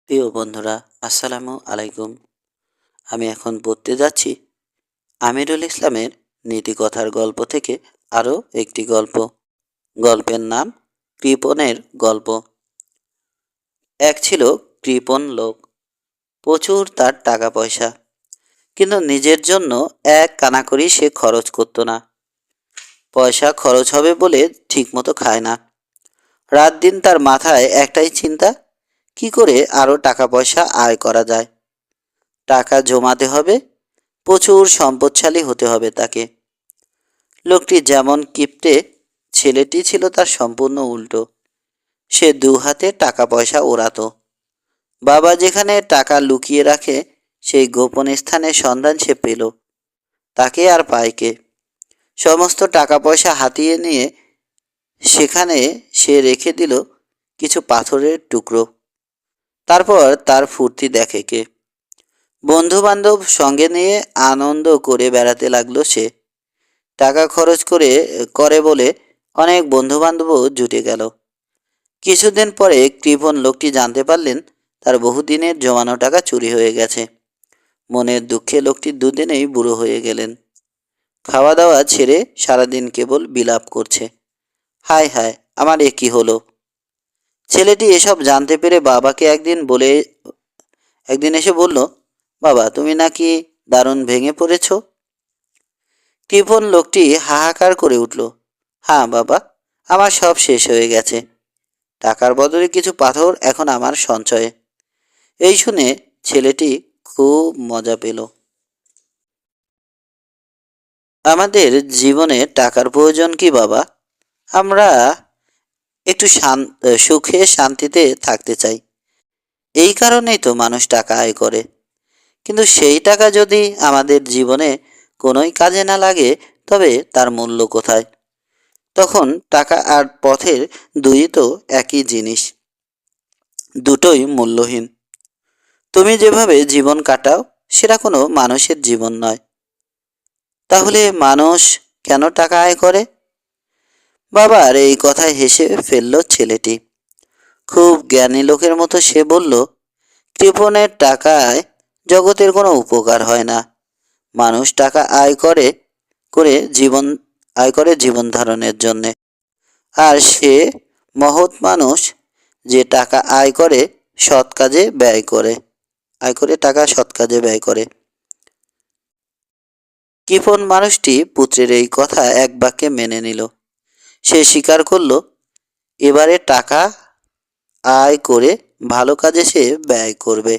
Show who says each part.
Speaker 1: প্রিয় বন্ধুরা, আসসালামু আলাইকুম। আমি এখন পড়তে যাচ্ছি আমিরুল ইসলামের নীতিকথার গল্প থেকে আরও একটি গল্প। গল্পের নাম কৃপণের গল্প। এক ছিল কৃপণ লোক, প্রচুর তার টাকা পয়সা, কিন্তু নিজের জন্য এক কানাকড়ি সে খরচ করত না। পয়সা খরচ হবে বলে ঠিকমতো খায় না। রাত দিন তার মাথায় একটাই চিন্তা, কি করে আরও টাকা পয়সা আয় করা যায়। টাকা জমাতে হবে, প্রচুর সম্পদশালী হতে হবে তাকে। লোকটি যেমন কিপ্টে, ছেলেটি ছিল তার সম্পূর্ণ উল্টো। সে দু হাতে টাকা পয়সা ওড়াতো। বাবা যেখানে টাকা লুকিয়ে রাখে সেই গোপন স্থানের সন্ধান সে পেল। তাকে আর পায় কে? সমস্ত টাকা পয়সা হাতিয়ে নিয়ে সেখানে সে রেখে দিল কিছু পাথরের টুকরো। তারপর তার ফুর্তি দেখে কে? বন্ধু বান্ধব সঙ্গে নিয়ে আনন্দ করে বেড়াতে লাগলো সে। টাকা খরচ করে বলে অনেক বন্ধু বান্ধবও জুটে গেল। কিছুদিন পরে কৃপণ লোকটি জানতে পারলেন তার বহুদিনের জমানো টাকা চুরি হয়ে গেছে। মনের দুঃখে লোকটি দুদিনেই বুড়ো হয়ে গেলেন। খাওয়া দাওয়া ছেড়ে সারাদিন কেবল বিলাপ করছে, হায় হায় আমার এ কি হলো। ছেলেটি এসব জানতে পেরে বাবাকে একদিন এসে বলল, বাবা তুমি নাকি দারুণ ভেঙে পড়েছ। কৃপণ লোকটি হাহাকার করে উঠল, হ্যাঁ বাবা, আমার সব শেষ হয়ে গেছে। টাকার বদলে কিছু পাথর এখন আমার সঞ্চয়ে। এই শুনে ছেলেটি খুব মজা পেল। আমাদের জীবনে টাকার প্রয়োজন কি বাবা? আমরা একটু সুখে শান্তিতে থাকতে চাই। এই কারণেই তো মানুষ টাকা আয় করে। কিন্তু সেই টাকা যদি আমাদের জীবনে কোনোই কাজে না লাগে, তবে তার মূল্য কোথায়? তখন টাকা আর পথের দুই তো একই জিনিস, দুটোই মূল্যহীন। তুমি যেভাবে জীবন কাটাও সেটা কোনো মানুষের জীবন নয়। তাহলে মানুষ কেন টাকা আয় করে? বাবার এই কথায় হেসে ফেলল ছেলেটি। খুব জ্ঞানী লোকের মতো সে বলল, কৃপণের টাকায় জগতের কোনো উপকার হয় না। মানুষ টাকা আয় করে জীবন ধারণের জন্যে। আর সে মহৎ মানুষ যে টাকা আয় করে টাকা সৎ কাজে ব্যয় করে। কৃপণ মানুষটি পুত্রের এই কথা এক বাক্যে মেনে নিল। সে স্বীকার করল, এবারে টাকা আয় করে ভালো কাজে সে ব্যয় করবে।